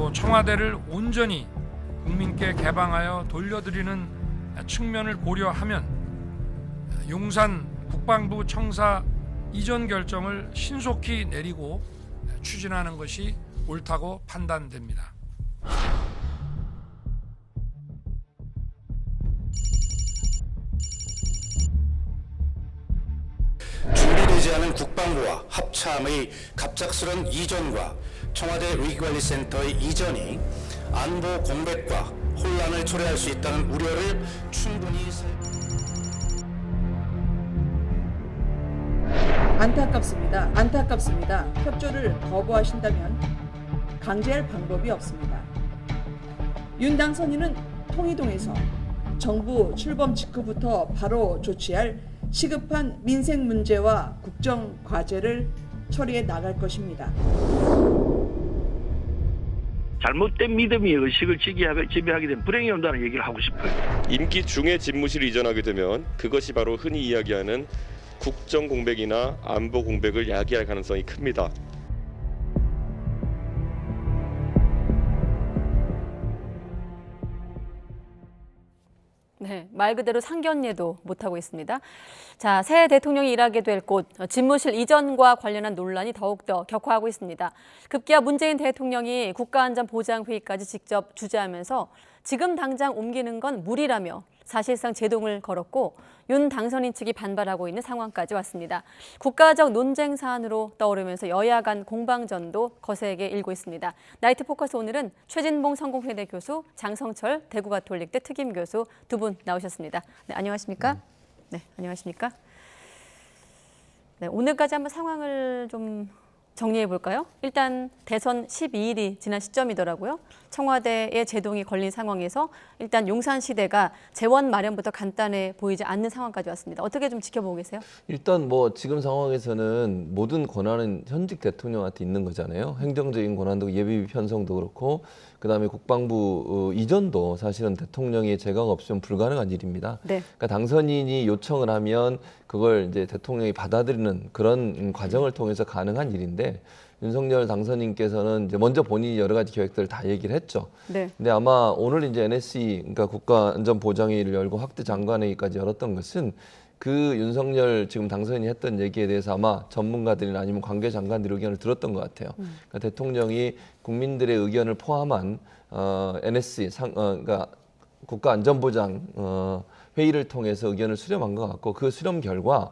또 청와대를 온전히 국민께 개방하여 돌려드리는 측면을 고려하면 용산 국방부 청사 이전 결정을 신속히 내리고 추진하는 것이 옳다고 판단됩니다. 준비되지 않은 국방부와 합참의 갑작스런 이전과 청와대 위기관리센터의 이전이 안보 공백과 혼란을 초래할 수 있다는 우려를 충분히 안타깝습니다. 협조를 거부하신다면 강제할 방법이 없습니다. 윤 당선인은 통이동에서 정부 출범 직후부터 바로 조치할 시급한 민생 문제와 국정 과제를 처리해 나갈 것입니다. 잘못된 믿음이 의식을 지배하게 된 불행이 온다는 얘기를 하고 싶어요. 임기 중에 집무실을 이전하게 되면 그것이 바로 흔히 이야기하는 국정 공백이나 안보 공백을 야기할 가능성이 큽니다. 네, 말 그대로 상견례도 못하고 있습니다. 자, 새 대통령이 일하게 될 곳, 집무실 이전과 관련한 논란이 더욱더 격화하고 있습니다. 급기야 문재인 대통령이 국가안전보장회의까지 직접 주재하면서 지금 당장 옮기는 건 무리라며 사실상 제동을 걸었고 윤 당선인 측이 반발하고 있는 상황까지 왔습니다. 국가적 논쟁 사안으로 떠오르면서 여야 간 공방전도 거세게 일고 있습니다. 나이트 포커스 오늘은 최진봉 성공회대 교수, 장성철 대구가톨릭대 특임 교수 두 분 나오셨습니다. 네, 안녕하십니까? 네, 안녕하십니까? 네, 오늘까지 한번 상황을 좀 정리해 볼까요? 일단 대선 12일이 지난 시점이더라고요. 청와대의 제동이 걸린 상황에서 일단 용산시대가 재원 마련부터 간단해 보이지 않는 상황까지 왔습니다. 어떻게 좀 지켜보고 계세요? 일단 뭐 지금 상황에서는 모든 권한은 현직 대통령한테 있는 거잖아요. 행정적인 권한도 예비 편성도 그렇고 그다음에 국방부 이전도 사실은 대통령의 재가가 없으면 불가능한 일입니다. 네. 그러니까 당선인이 요청을 하면 그걸 이제 대통령이 받아들이는 그런 과정을 통해서 가능한 일인데 윤석열 당선인께서는 이제 먼저 본인이 여러 가지 계획들을 다 얘기를 했죠. 네. 근데 아마 오늘 이제 NSC 그러니까 국가안전보장회의를 열고 확대 장관회의까지 열었던 것은 그 윤석열 지금 당선인이 했던 얘기에 대해서 아마 전문가들이나 아니면 관계 장관들의 의견을 들었던 것 같아요. 그러니까 대통령이 국민들의 의견을 포함한 NSC 그러니까 국가안전보장 회의를 통해서 의견을 수렴한 것 같고 그 수렴 결과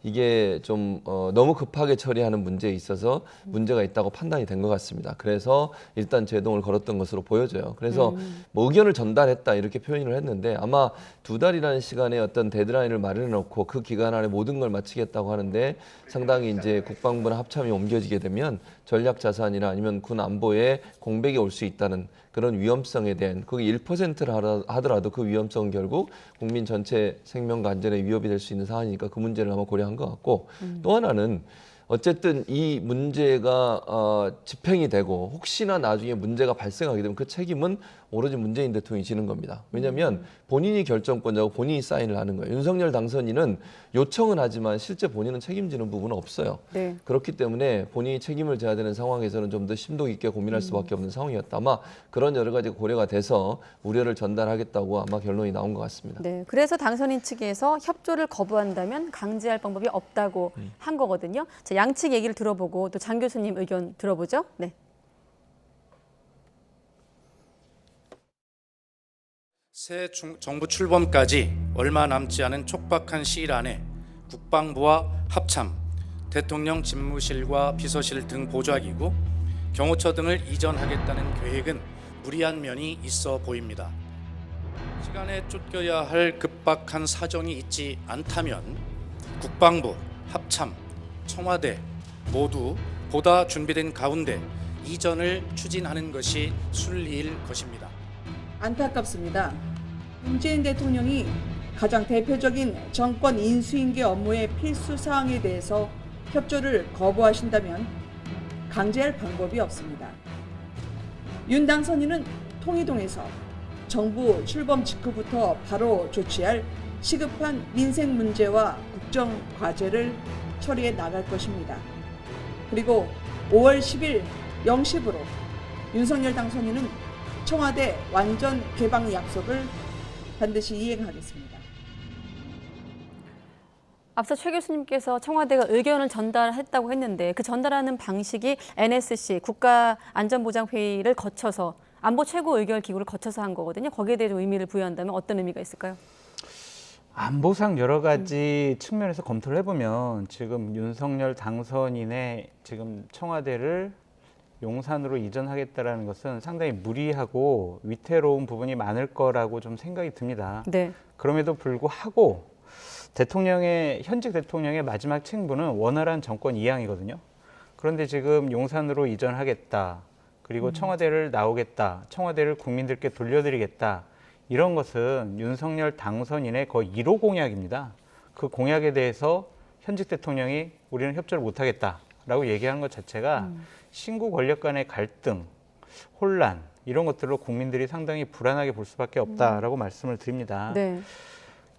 이게 좀 너무 급하게 처리하는 문제에 있어서 문제가 있다고 판단이 된 것 같습니다. 그래서 일단 제동을 걸었던 것으로 보여져요. 그래서 뭐 의견을 전달했다 이렇게 표현을 했는데 아마 2달이라는 시간에 어떤 데드라인을 마련해 놓고 그 기간 안에 모든 걸 마치겠다고 하는데 상당히 이제 국방부나 합참이 옮겨지게 되면 전략 자산이나 아니면 군 안보에 공백이 올 수 있다는 그런 위험성에 대한 거기 1%를 하더라도 그 위험성은 결국 국민 전체 생명과 안전에 위협이 될 수 있는 사안이니까 그 문제를 아마 고려한 것 같고 또 하나는 어쨌든 이 문제가 집행이 되고 혹시나 나중에 문제가 발생하게 되면 그 책임은 오로지 문재인 대통령이 지는 겁니다. 왜냐하면 본인이 결정권자고 본인이 사인을 하는 거예요. 윤석열 당선인은 요청은 하지만 실제 본인은 책임지는 부분은 없어요. 네. 그렇기 때문에 본인이 책임을 져야 되는 상황에서는 좀 더 심도 있게 고민할 수밖에 없는 상황이었다. 아마 그런 여러 가지 고려가 돼서 우려를 전달하겠다고 아마 결론이 나온 것 같습니다. 네, 그래서 당선인 측에서 협조를 거부한다면 강제할 방법이 없다고 한 거거든요. 자, 양측 얘기를 들어보고 또 장 교수님 의견 들어보죠. 네. 새 정부 출범까지 얼마 남지 않은 촉박한 시일 안에 국방부와 합참, 대통령 집무실과 비서실 등 보좌기구, 경호처 등을 이전하겠다는 계획은 무리한 면이 있어 보입니다. 시간에 쫓겨야 할 급박한 사정이 있지 않다면 국방부, 합참, 청와대 모두 보다 준비된 가운데 이전을 추진하는 것이 순리일 것입니다. 안타깝습니다. 문재인 대통령이 가장 대표적인 정권 인수인계 업무의 필수 사항에 대해서 협조를 거부하신다면 강제할 방법이 없습니다. 윤 당선인은 통이동에서 정부 출범 직후부터 바로 조치할 시급한 민생 문제와 국정 과제를 처리해 나갈 것입니다. 그리고 5월 10일 0시부로 윤석열 당선인은 청와대 완전 개방 약속을 반드시 이행하겠습니다. 앞서 최 교수님께서 청와대가 의견을 전달했다고 했는데 그 전달하는 방식이 NSC 국가안전보장회의를 거쳐서 안보 최고의결기구를 거쳐서 한 거거든요. 거기에 대해 의미를 부여한다면 어떤 의미가 있을까요? 안보상 여러 가지 측면에서 검토를 해보면 지금 윤석열 당선인의 지금 청와대를 용산으로 이전하겠다라는 것은 상당히 무리하고 위태로운 부분이 많을 거라고 좀 생각이 듭니다. 네. 그럼에도 불구하고 현직 대통령의 마지막 책무는 원활한 정권 이양이거든요. 그런데 지금 용산으로 이전하겠다, 그리고 청와대를 나오겠다, 청와대를 국민들께 돌려드리겠다, 이런 것은 윤석열 당선인의 거의 1호 공약입니다. 그 공약에 대해서 현직 대통령이 우리는 협조를 못하겠다라고 얘기하는 것 자체가 신구 권력 간의 갈등, 혼란, 이런 것들로 국민들이 상당히 불안하게 볼 수밖에 없다라고 말씀을 드립니다. 네.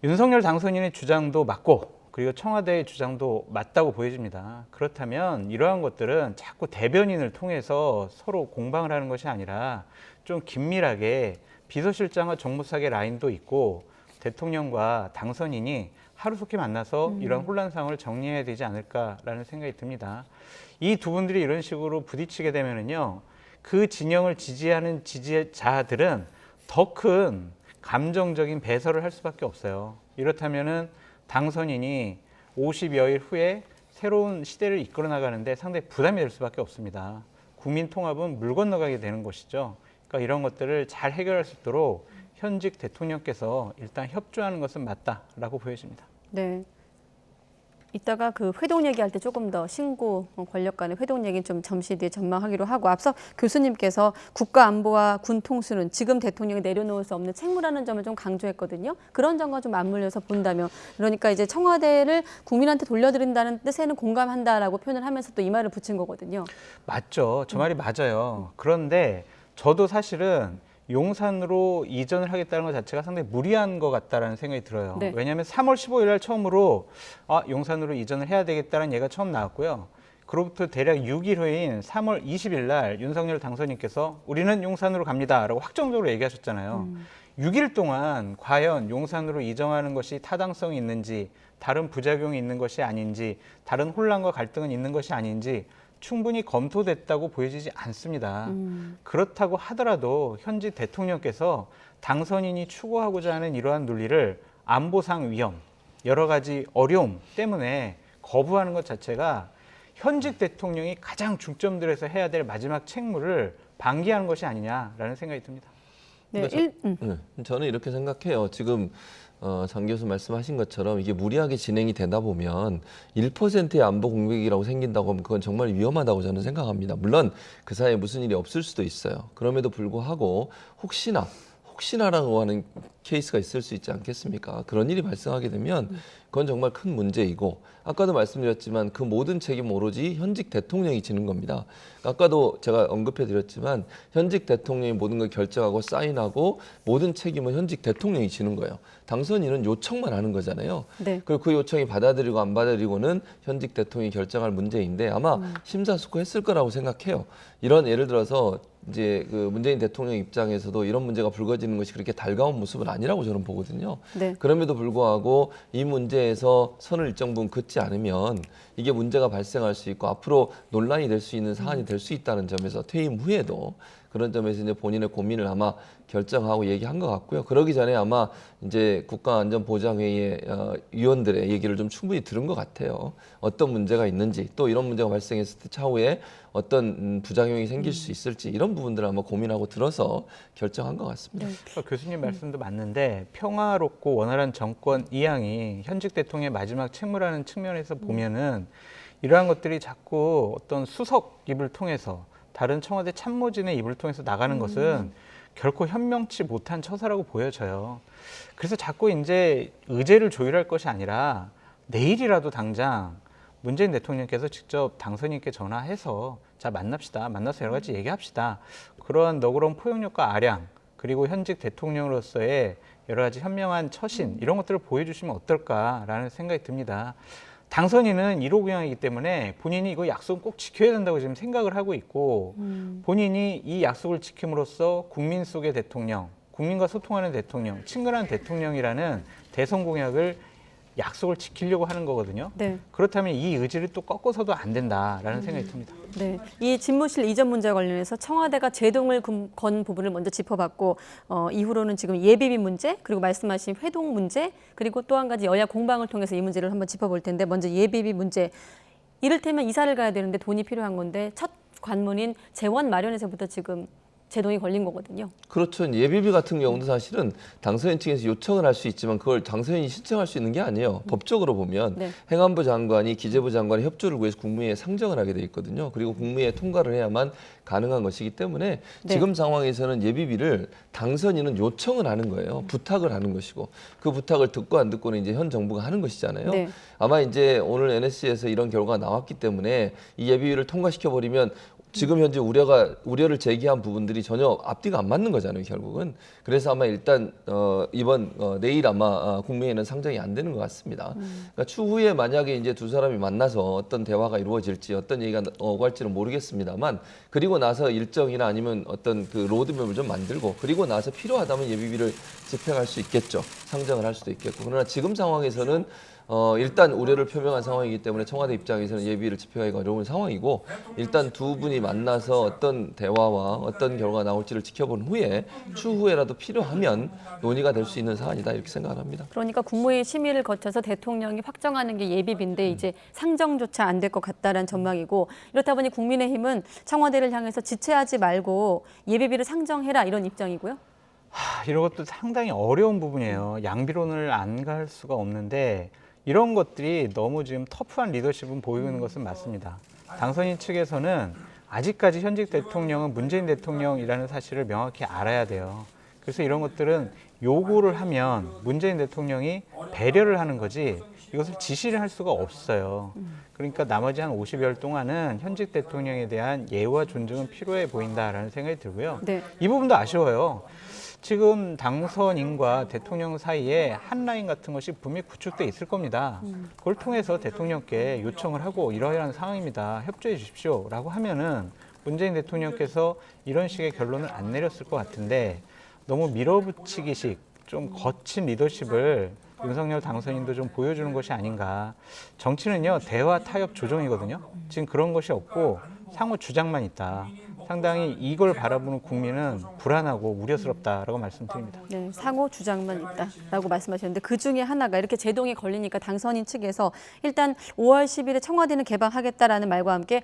윤석열 당선인의 주장도 맞고, 그리고 청와대의 주장도 맞다고 보여집니다. 그렇다면 이러한 것들은 자꾸 대변인을 통해서 서로 공방을 하는 것이 아니라 좀 긴밀하게 비서실장과 정무수석의 라인도 있고 대통령과 당선인이 하루속히 만나서 이런 혼란 상황을 정리해야 되지 않을까라는 생각이 듭니다. 이 두 분들이 이런 식으로 부딪히게 되면은요, 그 진영을 지지하는 지지자들은 더 큰 감정적인 배설을 할 수밖에 없어요. 이렇다면은 당선인이 50여일 후에 새로운 시대를 이끌어 나가는데 상당히 부담이 될 수밖에 없습니다. 국민 통합은 물 건너가게 되는 것이죠. 그러니까 이런 것들을 잘 해결할 수 있도록 현직 대통령께서 일단 협조하는 것은 맞다라고 보여집니다. 네. 이따가 그 회동 얘기할 때 조금 더 신구 권력 간의 회동 얘기는 좀 잠시 뒤에 전망하기로 하고, 앞서 교수님께서 국가안보와 군 통수는 지금 대통령이 내려놓을 수 없는 책무라는 점을 좀 강조했거든요. 그런 점과 좀 맞물려서 본다면, 그러니까 이제 청와대를 국민한테 돌려드린다는 뜻에는 공감한다라고 표현을 하면서 또 이 말을 붙인 거거든요. 맞죠. 저 말이 맞아요. 그런데 저도 사실은 용산으로 이전을 하겠다는 것 자체가 상당히 무리한 것 같다는 생각이 들어요. 네. 왜냐하면 3월 15일 날 처음으로 용산으로 이전을 해야 되겠다는 얘기가 처음 나왔고요. 그로부터 대략 6일 후인 3월 20일 날 윤석열 당선인께서 우리는 용산으로 갑니다라고 확정적으로 얘기하셨잖아요. 6일 동안 과연 용산으로 이전하는 것이 타당성이 있는지, 다른 부작용이 있는 것이 아닌지, 다른 혼란과 갈등은 있는 것이 아닌지 충분히 검토됐다고 보여지지 않습니다. 그렇다고 하더라도 현직 대통령께서 당선인이 추구하고자 하는 이러한 논리를 안보상 위험, 여러 가지 어려움 때문에 거부하는 것 자체가 현직 대통령이 가장 중점들에서 해야 될 마지막 책무를 방기하는 것이 아니냐라는 생각이 듭니다. 네, 저는 이렇게 생각해요. 지금 장 교수 말씀하신 것처럼 이게 무리하게 진행이 되다 보면 1%의 안보 공백이라고 생긴다고 하면 그건 정말 위험하다고 저는 생각합니다. 물론 그 사이에 무슨 일이 없을 수도 있어요. 그럼에도 불구하고 혹시나라고 하는 케이스가 있을 수 있지 않겠습니까? 그런 일이 발생하게 되면 그건 정말 큰 문제이고, 아까도 말씀드렸지만 그 모든 책임은 오로지 현직 대통령이 지는 겁니다. 아까도 제가 언급해 드렸지만 현직 대통령이 모든 걸 결정하고 사인하고 모든 책임은 현직 대통령이 지는 거예요. 당선인은 요청만 하는 거잖아요. 네. 그리고 그 요청이 받아들이고 안 받아들이고는 현직 대통령이 결정할 문제인데 아마 심사숙고했을 거라고 생각해요. 이런 예를 들어서 이제 그 문재인 대통령 입장에서도 이런 문제가 불거지는 것이 그렇게 달가운 모습은 아니라고 저는 보거든요. 네. 그럼에도 불구하고 이 문제에서 선을 일정 부분 긋지 않으면 이게 문제가 발생할 수 있고 앞으로 논란이 될 수 있는 사안이 될 수 있다는 점에서 퇴임 후에도 그런 점에서 이제 본인의 고민을 아마 결정하고 얘기한 것 같고요. 그러기 전에 아마 이제 국가안전보장회의의 위원들의 얘기를 좀 충분히 들은 것 같아요. 어떤 문제가 있는지, 또 이런 문제가 발생했을 때 차후에 어떤 부작용이 생길 수 있을지, 이런 부분들을 아마 고민하고 들어서 결정한 것 같습니다. 그러니까 교수님 말씀도 맞는데, 평화롭고 원활한 정권 이양이 현직 대통령의 마지막 책무라는 측면에서 보면은 이러한 것들이 자꾸 어떤 수석 입을 통해서, 다른 청와대 참모진의 입을 통해서 나가는 것은 결코 현명치 못한 처사라고 보여져요. 그래서 자꾸 이제 의제를 조율할 것이 아니라 내일이라도 당장 문재인 대통령께서 직접 당선인께 전화해서 자 만납시다. 만나서 여러 가지 얘기합시다. 그러한 너그러운 포용력과 아량, 그리고 현직 대통령으로서의 여러 가지 현명한 처신, 이런 것들을 보여주시면 어떨까라는 생각이 듭니다. 당선인은 1호 공약이기 때문에 본인이 이거 약속 꼭 지켜야 된다고 지금 생각을 하고 있고 본인이 이 약속을 지킴으로써 국민 속의 대통령, 국민과 소통하는 대통령, 친근한 대통령이라는 대선 공약을 약속을 지키려고 하는 거거든요. 네. 그렇다면 이 의지를 또 꺾어서도 안 된다라는 생각이 듭니다. 네, 이 집무실 이전 문제와 관련해서 청와대가 제동을 건 부분을 먼저 짚어봤고 이후로는 지금 예비비 문제, 그리고 말씀하신 회동 문제, 그리고 또 한 가지 여야 공방을 통해서 이 문제를 한번 짚어볼 텐데 먼저 예비비 문제. 이를테면 이사를 가야 되는데 돈이 필요한 건데 첫 관문인 재원 마련에서부터 지금 제동이 걸린 거거든요. 그렇죠. 예비비 같은 경우도 사실은 당선인 측에서 요청을 할 수 있지만 그걸 당선인이 신청할 수 있는 게 아니에요. 법적으로 보면 네. 행안부 장관이 기재부 장관의 협조를 구해서 국무회의에 상정을 하게 돼 있거든요. 그리고 국무회의에 통과를 해야만 가능한 것이기 때문에 네. 지금 상황에서는 예비비를 당선인은 요청을 하는 거예요. 부탁을 하는 것이고 그 부탁을 듣고 안 듣고는 이제 현 정부가 하는 것이잖아요. 네. 아마 이제 오늘 NSC에서 이런 결과가 나왔기 때문에 이 예비비를 통과시켜 버리면 지금 현재 우려를 제기한 부분들이 전혀 앞뒤가 안 맞는 거잖아요, 결국은. 그래서 아마 일단 내일 아마 국무회의는 상정이 안 되는 것 같습니다. 그러니까 추후에 만약에 이제 두 사람이 만나서 어떤 대화가 이루어질지 어떤 얘기가 오갈지는 모르겠습니다만 그리고 나서 일정이나 아니면 어떤 그 로드맵을 좀 만들고 그리고 나서 필요하다면 예비비를 집행할 수 있겠죠. 상정을 할 수도 있겠고. 그러나 지금 상황에서는 일단 우려를 표명한 상황이기 때문에 청와대 입장에서는 예비를 집행하기가 어려운 상황이고 일단 두 분이 만나서 어떤 대화와 어떤 결과가 나올지를 지켜본 후에 추후에라도 필요하면 논의가 될 수 있는 사안이다 이렇게 생각합니다. 그러니까 국무회의 심의를 거쳐서 대통령이 확정하는 게 예비비인데 이제 상정조차 안 될 것 같다라는 전망이고 이렇다 보니 국민의힘은 청와대를 향해서 지체하지 말고 예비비를 상정해라 이런 입장이고요. 이런 것도 상당히 어려운 부분이에요. 양비론을 안 갈 수가 없는데 이런 것들이 너무 지금 터프한 리더십은 보이는 것은 맞습니다. 당선인 측에서는 아직까지 현직 대통령은 문재인 대통령이라는 사실을 명확히 알아야 돼요. 그래서 이런 것들은 요구를 하면 문재인 대통령이 배려를 하는 거지 이것을 지시를 할 수가 없어요. 그러니까 나머지 한 50여일 동안은 현직 대통령에 대한 예우와 존중은 필요해 보인다라는 생각이 들고요. 네. 이 부분도 아쉬워요. 지금 당선인과 대통령 사이에 한 라인 같은 것이 분명히 구축돼 있을 겁니다. 그걸 통해서 대통령께 요청을 하고 이러이러한 상황입니다. 협조해 주십시오라고 하면은 문재인 대통령께서 이런 식의 결론을 안 내렸을 것 같은데 너무 밀어붙이기식 좀 거친 리더십을 윤석열 당선인도 좀 보여주는 것이 아닌가. 정치는요 대화 타협 조정이거든요. 지금 그런 것이 없고 상호 주장만 있다. 상당히 이걸 바라보는 국민은 불안하고 우려스럽다라고 말씀드립니다. 네, 상호 주장만 있다라고 말씀하셨는데 그 중에 하나가 이렇게 제동이 걸리니까 당선인 측에서 일단 5월 10일에 청와대는 개방하겠다라는 말과 함께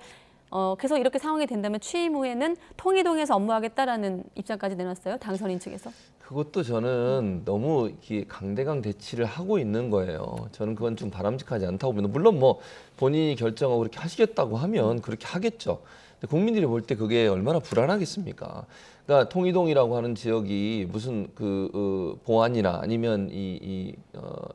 계속 이렇게 상황이 된다면 취임 후에는 통이동에서 업무하겠다라는 입장까지 내놨어요. 당선인 측에서. 그것도 저는 너무 강대강 대치를 하고 있는 거예요. 저는 그건 좀 바람직하지 않다고 봅니다. 물론 뭐 본인이 결정하고 그렇게 하시겠다고 하면 그렇게 하겠죠. 근데 국민들이 볼 때 그게 얼마나 불안하겠습니까? 그러니까 통이동이라고 하는 지역이 무슨 보안이나 아니면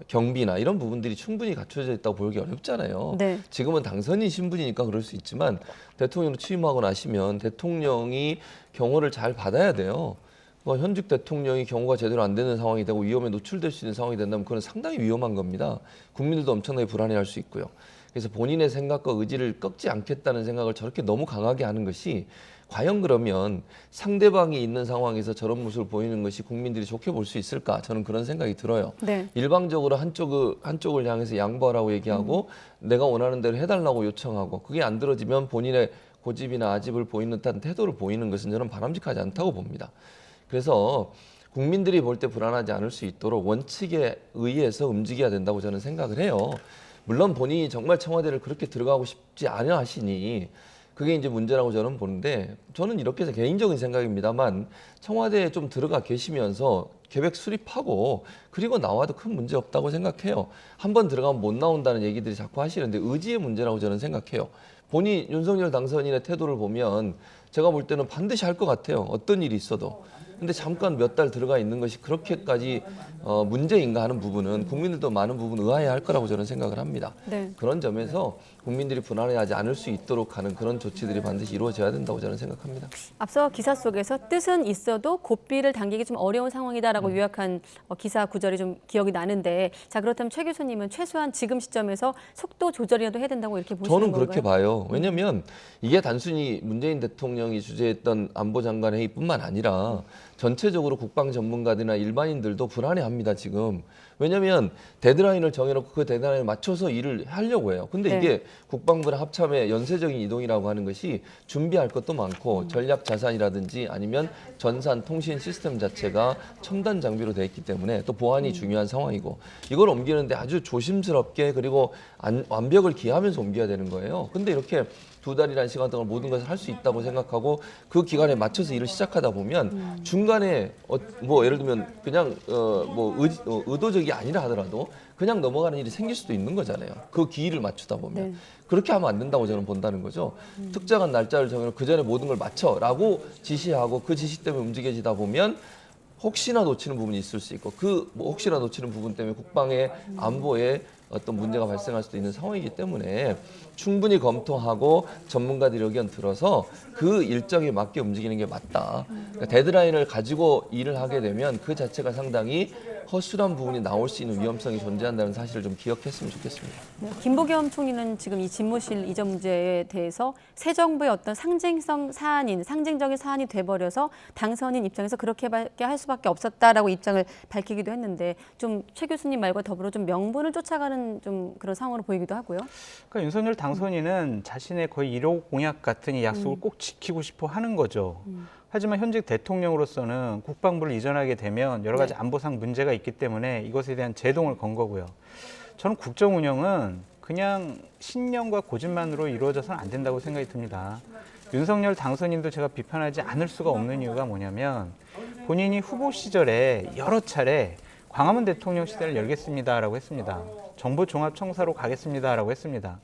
경비나 이런 부분들이 충분히 갖춰져 있다고 보기 어렵잖아요. 네. 지금은 당선인 신분이니까 그럴 수 있지만 대통령으로 취임하고 나시면 대통령이 경호를 잘 받아야 돼요. 현직 대통령이 경호가 제대로 안 되는 상황이 되고 위험에 노출될 수 있는 상황이 된다면 그건 상당히 위험한 겁니다. 국민들도 엄청나게 불안해할 수 있고요. 그래서 본인의 생각과 의지를 꺾지 않겠다는 생각을 저렇게 너무 강하게 하는 것이 과연 그러면 상대방이 있는 상황에서 저런 모습을 보이는 것이 국민들이 좋게 볼 수 있을까? 저는 그런 생각이 들어요. 네. 일방적으로 한쪽을 향해서 양보하라고 얘기하고 내가 원하는 대로 해달라고 요청하고 그게 안 들어지면 본인의 고집이나 아집을 보이는 듯한 태도를 보이는 것은 저는 바람직하지 않다고 봅니다. 그래서 국민들이 볼 때 불안하지 않을 수 있도록 원칙에 의해서 움직여야 된다고 저는 생각을 해요. 물론 본인이 정말 청와대를 그렇게 들어가고 싶지 않아 하시니 그게 이제 문제라고 저는 보는데 저는 이렇게 해서 개인적인 생각입니다만 청와대에 좀 들어가 계시면서 계획 수립하고 그리고 나와도 큰 문제 없다고 생각해요. 한번 들어가면 못 나온다는 얘기들이 자꾸 하시는데 의지의 문제라고 저는 생각해요. 윤석열 당선인의 태도를 보면 제가 볼 때는 반드시 할 것 같아요. 어떤 일이 있어도. 근데 잠깐 몇 달 들어가 있는 것이 그렇게까지 문제인가 하는 부분은 국민들도 많은 부분 의아해할 거라고 저는 생각을 합니다. 네. 그런 점에서 국민들이 불안해하지 않을 수 있도록 하는 그런 조치들이 반드시 이루어져야 된다고 저는 생각합니다. 앞서 기사 속에서 뜻은 있어도 고삐를 당기기 좀 어려운 상황이다라고 요약한 기사 구절이 좀 기억이 나는데, 자 그렇다면 최 교수님은 최소한 지금 시점에서 속도 조절이라도 해야 된다고 이렇게 보시는 저는 건가요? 그렇게 봐요. 왜냐하면 이게 단순히 문재인 대통령이 주재했던 안보장관 회의뿐만 아니라 전체적으로 국방 전문가들이나 일반인들도 불안해합니다 지금. 왜냐하면 데드라인을 정해놓고 그 데드라인에 맞춰서 일을 하려고 해요. 근데 네. 이게 국방부랑 합참의 연쇄적인 이동이라고 하는 것이 준비할 것도 많고 전략 자산이라든지 아니면 전산 통신 시스템 자체가 첨단 장비로 되어 있기 때문에 또 보안이 중요한 상황이고, 이걸 옮기는데 아주 조심스럽게 그리고 완벽을 기하면서 옮겨야 되는 거예요. 근데 이렇게 2달이라는 시간 동안 모든 것을 할 수 있다고 생각하고 그 기간에 맞춰서 일을 시작하다 보면 중간에 뭐 예를 들면 그냥 의도적이 아니라 하더라도 그냥 넘어가는 일이 생길 수도 있는 거잖아요. 그 기일을 맞추다 보면. 네. 그렇게 하면 안 된다고 저는 본다는 거죠. 특정한 날짜를 정해서 그 전에 모든 걸 맞춰라고 지시하고 그 지시 때문에 움직여지다 보면 혹시나 놓치는 부분이 있을 수 있고, 혹시나 놓치는 부분 때문에 국방의 안보에 어떤 문제가 발생할 수도 있는 상황이기 때문에 충분히 검토하고 전문가들의 의견 들어서 그 일정에 맞게 움직이는 게 맞다. 그러니까 데드라인을 가지고 일을 하게 되면 그 자체가 상당히 허술한 부분이 나올 수 있는 위험성이 존재한다는 사실을 좀 기억했으면 좋겠습니다. 네, 김부겸 총리는 지금 이 집무실 이전 문제에 대해서 새 정부의 어떤 상징적인 사안이 돼버려서 당선인 입장에서 그렇게밖에 할 수밖에 없었다라고 입장을 밝히기도 했는데, 좀 최 교수님 말과 더불어 좀 명분을 쫓아가는 좀 그런 상황으로 보이기도 하고요. 그러니까 윤석열 당선인은 자신의 거의 1호 공약 같은 이 약속을 꼭 지키고 싶어 하는 거죠. 하지만 현직 대통령으로서는 국방부를 이전하게 되면 여러 가지 안보상 문제가 있기 때문에 이것에 대한 제동을 건 거고요. 저는 국정 운영은 그냥 신념과 고집만으로 이루어져서는 안 된다고 생각이 듭니다. 윤석열 당선인도 제가 비판하지 않을 수가 없는 이유가 뭐냐면, 본인이 후보 시절에 여러 차례 광화문 대통령 시대를 열겠습니다라고 했습니다. 정보종합청사로 가겠습니다라고 했습니다.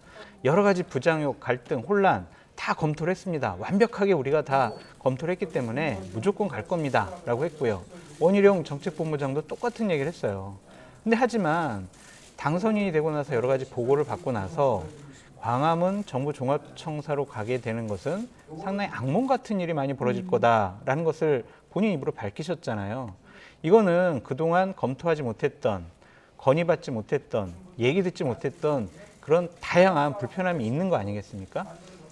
여러 가지 부장욕, 갈등, 혼란 다 검토를 했습니다. 완벽하게 우리가 다 검토를 했기 때문에 무조건 갈 겁니다라고 했고요. 원희룡 정책본부장도 똑같은 얘기를 했어요. 근데 하지만 당선인이 되고 나서 여러 가지 보고를 받고 나서 광화문 정보종합청사로 가게 되는 것은 상당히 악몽 같은 일이 많이 벌어질 거다라는 것을 본인 입으로 밝히셨잖아요. 이거는 그동안 검토하지 못했던, 건의받지 못했던, 얘기 듣지 못했던 그런 다양한 불편함이 있는 거 아니겠습니까?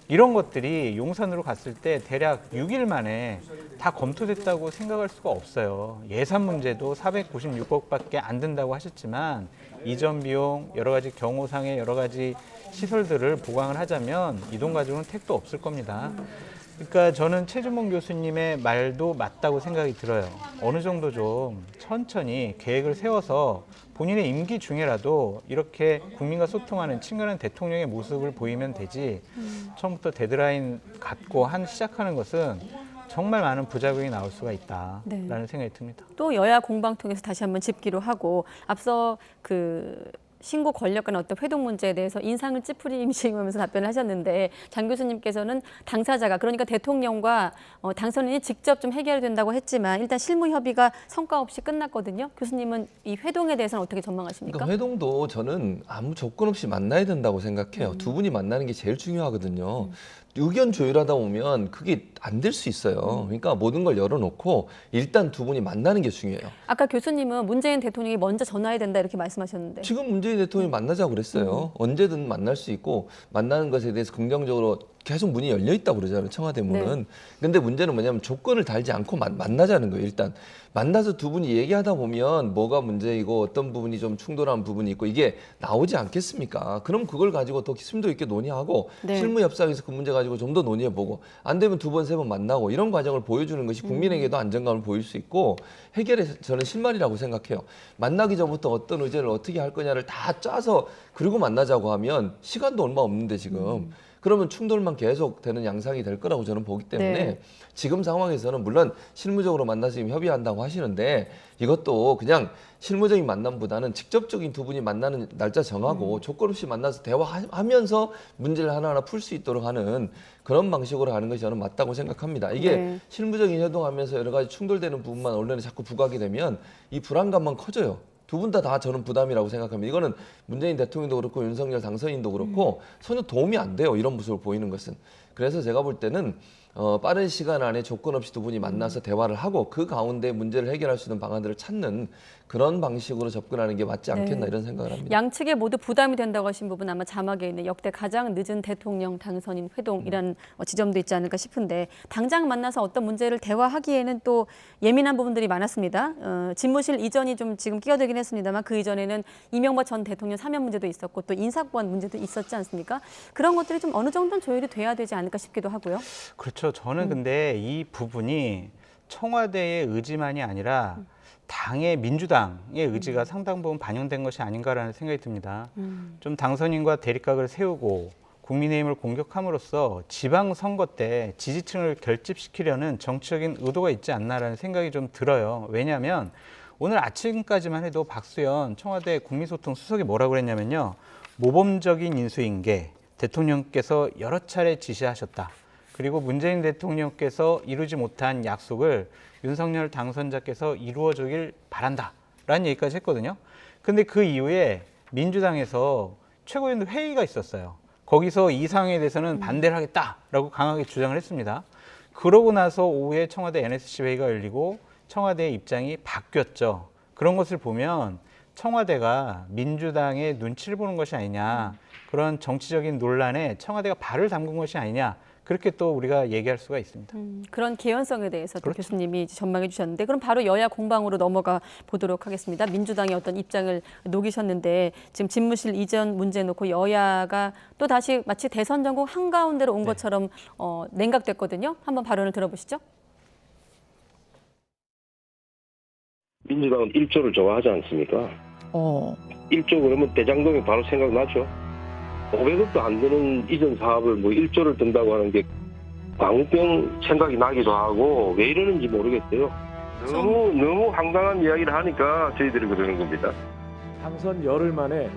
이런 것들이 용산으로 갔을 때 대략 6일 만에 다 검토됐다고 생각할 수가 없어요. 예산 문제도 496억밖에 안 든다고 하셨지만 이전 비용, 여러 가지 경호상의 여러 가지 시설들을 보강을 하자면 이 돈 가지고는 택도 없을 겁니다. 그러니까 저는 최준봉 교수님의 말도 맞다고 생각이 들어요. 어느 정도 좀 천천히 계획을 세워서 본인의 임기 중에라도 이렇게 국민과 소통하는 친근한 대통령의 모습을 보이면 되지, 처음부터 데드라인 갖고 시작하는 것은 정말 많은 부작용이 나올 수가 있다라는 생각이 듭니다. 또 여야 공방통해서 다시 한번 짚기로 하고, 앞서 신고 권력 간 어떤 회동 문제에 대해서 인상을 찌푸리시면서 답변을 하셨는데, 장 교수님께서는 당사자가, 그러니까 대통령과 당선인이 직접 좀 해결이 된다고 했지만 일단 실무 협의가 성과 없이 끝났거든요. 교수님은 이 회동에 대해서는 어떻게 전망하십니까? 그러니까 회동도 저는 아무 조건 없이 만나야 된다고 생각해요. 두 분이 만나는 게 제일 중요하거든요. 의견 조율하다 보면 그게 안 될 수 있어요. 그러니까 모든 걸 열어놓고 일단 두 분이 만나는 게 중요해요. 아까 교수님은 문재인 대통령이 먼저 전화해야 된다 이렇게 말씀하셨는데, 지금 문재인 대통령이 만나자고 그랬어요. 언제든 만날 수 있고 만나는 것에 대해서 긍정적으로 계속 문이 열려 있다고 그러잖아요. 청와대 문은. 네. 근데 문제는 뭐냐면 조건을 달지 않고 만나자는 거예요. 일단 만나서 두 분이 얘기하다 보면 뭐가 문제이고 어떤 부분이 좀 충돌한 부분이 있고 이게 나오지 않겠습니까? 그럼 그걸 가지고 더 심도 있게 논의하고 네. 실무 협상에서 그 문제 가지고 좀 더 논의해보고 안 되면 2번, 3번 만나고 이런 과정을 보여주는 것이 국민에게도 안정감을 보일 수 있고 해결에 저는 실마리라고 생각해요. 만나기 전부터 어떤 의제를 어떻게 할 거냐를 다 짜서 그리고 만나자고 하면 시간도 얼마 없는데 지금 그러면 충돌만 계속 되는 양상이 될 거라고 저는 보기 때문에 네. 지금 상황에서는 물론 실무적으로 만나서 지금 협의한다고 하시는데 이것도 그냥 실무적인 만남보다는 직접적인 두 분이 만나는 날짜 정하고 조건 없이 만나서 대화하면서 문제를 하나하나 풀 수 있도록 하는 그런 방식으로 하는 것이 저는 맞다고 생각합니다. 이게 네. 실무적인 협동하면서 여러 가지 충돌되는 부분만 언론에 자꾸 부각이 되면 이 불안감만 커져요. 두 분 다 저는 부담이라고 생각합니다. 이거는 문재인 대통령도 그렇고 윤석열 당선인도 그렇고 전혀 도움이 안 돼요. 이런 모습을 보이는 것은. 그래서 제가 볼 때는 빠른 시간 안에 조건 없이 두 분이 만나서 대화를 하고 그 가운데 문제를 해결할 수 있는 방안들을 찾는 그런 방식으로 접근하는 게 맞지 않겠나 네. 이런 생각을 합니다. 양측에 모두 부담이 된다고 하신 부분 아마 자막에 있는 역대 가장 늦은 대통령 당선인 회동이라는 지점도 있지 않을까 싶은데 당장 만나서 어떤 문제를 대화하기에는 또 예민한 부분들이 많았습니다. 집무실 이전이 좀 지금 끼어들긴 했습니다만 그 이전에는 이명박 전 대통령 사면 문제도 있었고 또 인사권 문제도 있었지 않습니까? 그런 것들이 좀 어느 정도는 조율이 돼야 되지 않을까 싶기도 하고요. 그렇죠. 저는 근데 이 부분이 청와대의 의지만이 아니라 당의 민주당의 의지가 상당 부분 반영된 것이 아닌가라는 생각이 듭니다. 좀 당선인과 대립각을 세우고 국민의힘을 공격함으로써 지방선거 때 지지층을 결집시키려는 정치적인 의도가 있지 않나라는 생각이 좀 들어요. 왜냐하면 오늘 아침까지만 해도 박수현 청와대 국민소통 수석이 뭐라고 그랬냐면요. 모범적인 인수인계 대통령께서 여러 차례 지시하셨다. 그리고 문재인 대통령께서 이루지 못한 약속을 윤석열 당선자께서 이루어주길 바란다라는 얘기까지 했거든요. 근데 그 이후에 민주당에서 최고위원들 회의가 있었어요. 거기서 이 상황에 대해서는 반대를 하겠다라고 강하게 주장을 했습니다. 그러고 나서 오후에 청와대 NSC 회의가 열리고 청와대의 입장이 바뀌었죠. 그런 것을 보면 청와대가 민주당의 눈치를 보는 것이 아니냐, 그런 정치적인 논란에 청와대가 발을 담근 것이 아니냐, 그렇게 또 우리가 얘기할 수가 있습니다. 그런 개연성에 대해서 또 그렇죠. 교수님이 이제 전망해 주셨는데 그럼 바로 여야 공방으로 넘어가 보도록 하겠습니다. 민주당의 어떤 입장을 녹이셨는데 지금 집무실 이전 문제 놓고 여야가 또 다시 마치 대선 전국 한가운데로 온 것처럼 냉각됐거든요. 한번 발언을 들어보시죠. 민주당은 1조를 좋아하지 않습니까? 1조 그러면 대장동이 바로 생각나죠. 500억도 안 되는 이전 사업을 뭐 1조를 든다고 하는 게 광우병 생각이 나기도 하고 왜 이러는지 모르겠어요. 너무 황당한 이야기를 하니까 저희들이 그러는 겁니다. 당선 열흘 만에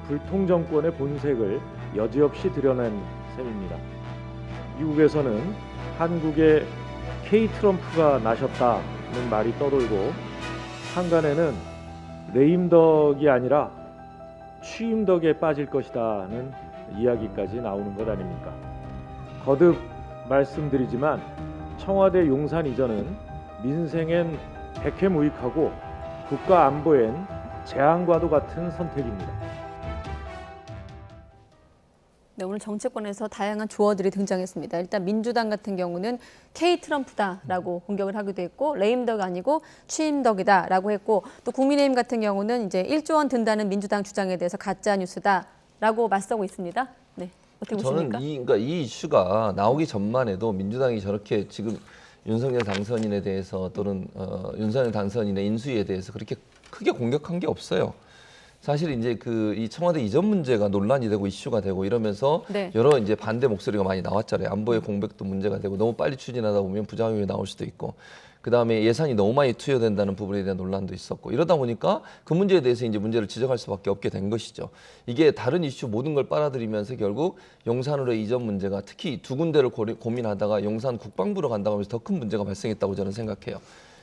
불통 정권의 본색을 여지없이 드러낸 셈입니다. 미국에서는 한국에 K 트럼프가 나셨다는 말이 떠돌고 한간에는 레임덕이 아니라 취임덕에 빠질 것이다는 이야기까지 나오는 것 아닙니까? 거듭 말씀드리지만 청와대 용산 이전은 민생엔 백해무익하고 국가 안보엔 재앙과도 같은 선택입니다. 네, 오늘 정치권에서 다양한 조어들이 등장했습니다. 일단 민주당 같은 경우는 K 트럼프다라고 공격을 하기도 했고 레임덕 아니고 취임덕이다라고 했고 또 국민의힘 같은 경우는 이제 1조 원 든다는 민주당 주장에 대해서 가짜 뉴스다라고 맞서고 있습니다. 네, 어떻게 보십니까? 저는 그러니까 이 이슈가 나오기 전만 해도 민주당이 저렇게 지금 윤석열 당선인에 대해서 또는 윤석열 당선인의 인수위에 대해서 그렇게 크게 공격한 게 없어요. 사실 이제 이 청와대 이전 문제가 논란이 되고 이슈가 되고 이러면서 네. 여러 이제 반대 목소리가 많이 나왔잖아요. 안보의 공백도 문제가 되고 너무 빨리 추진하다 보면 부작용이 나올 수도 있고 그다음에 예산이 너무 많이 투여된다는 부분에 대한 논란도 있었고 이러다 보니까 그 문제에 대해서 이제 문제를 지적할 수밖에 없게 된 것이죠. 이게 다른 이슈 모든 걸 빨아들이면서 결국 용산으로의 이전 문제가 특히 두 군데를 고민하다가 용산 국방부로 간다고 하면서 더 큰 문제가 발생했다고 저는 생각해요.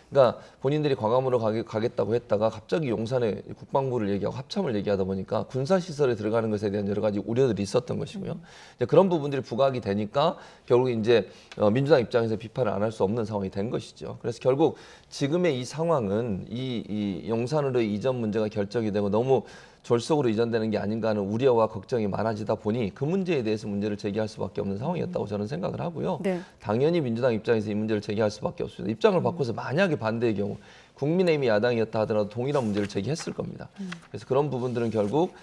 그러니까 본인들이 과감으로 가겠다고 했다가 갑자기 용산에 국방부를 얘기하고 합참을 얘기하다 보니까 군사시설에 들어가는 것에 대한 여러 가지 우려들이 있었던 것이고요. 이제 그런 부분들이 부각이 되니까 결국 이제 민주당 입장에서 비판을 안 할 수 없는 상황이 된 것이죠. 그래서 결국 지금의 이 상황은 이 용산으로의 이전 문제가 결정이 되고 너무 졸속으로 이전되는 게 아닌가 하는 우려와 걱정이 많아지다 보니 그 문제에 대해서 문제를 제기할 수밖에 없는 상황이었다고 저는 생각을 하고요. 네. 당연히 민주당 입장에서 이 문제를 제기할 수밖에 없습니다. 입장을 바꿔서 만약에 반대의 경우 국민의힘이 야당이었다 하더라도 동일한 문제를 제기했을 겁니다. 그래서 그런 부분들은 결국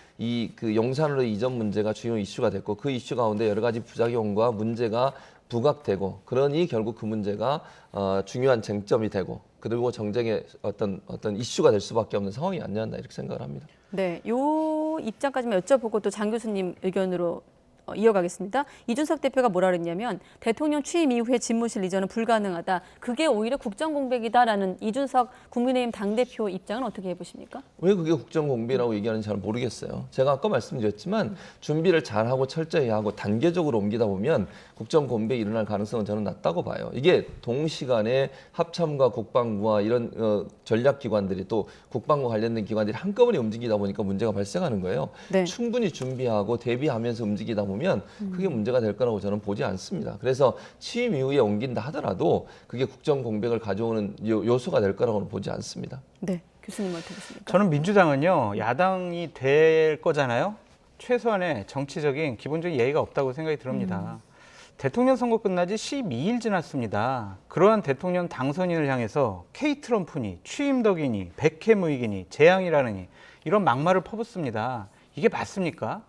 그 용산으로의 이전 문제가 주요 이슈가 됐고 그 이슈 가운데 여러 가지 부작용과 문제가 부각되고 그러니 결국 그 문제가 중요한 쟁점이 되고 그리고 정쟁의 어떤 이슈가 될 수밖에 없는 상황이 아니었나 이렇게 생각을 합니다. 네, 요 입장까지만 여쭤보고 또 장 교수님 의견으로 이어가겠습니다. 이준석 대표가 뭐라 그랬냐면 대통령 취임 이후에 집무실 이전은 불가능하다. 그게 오히려 국정공백이다라는 이준석 국민의힘 당대표 입장은 어떻게 해보십니까? 왜 그게 국정공백이라고 얘기하는지 잘 모르겠어요. 제가 아까 말씀드렸지만 준비를 잘하고 철저히 하고 단계적으로 옮기다 보면 국정공백이 일어날 가능성은 저는 낮다고 봐요. 이게 동시간에 합참과 국방부와 이런 전략기관들이 또 국방과 관련된 기관들이 한꺼번에 움직이다 보니까 문제가 발생하는 거예요. 네. 충분히 준비하고 대비하면서 움직이다 보면 크게 문제가 될 거라고 저는 보지 않습니다. 그래서 취임 이후에 옮긴다 하더라도 그게 국정 공백을 가져오는 요소가 될 거라고는 보지 않습니다. 네, 교수님 어떻게 보십니까? 저는 민주당은요, 야당이 될 거잖아요. 최소한의 정치적인 기본적인 예의가 없다고 생각이 듭니다. 대통령 선거 끝나지 12일 지났습니다. 그러한 대통령 당선인을 향해서 K-트럼프니 취임덕이니 백해무익이니 재앙이라느니 이런 막말을 퍼붓습니다. 이게 맞습니까?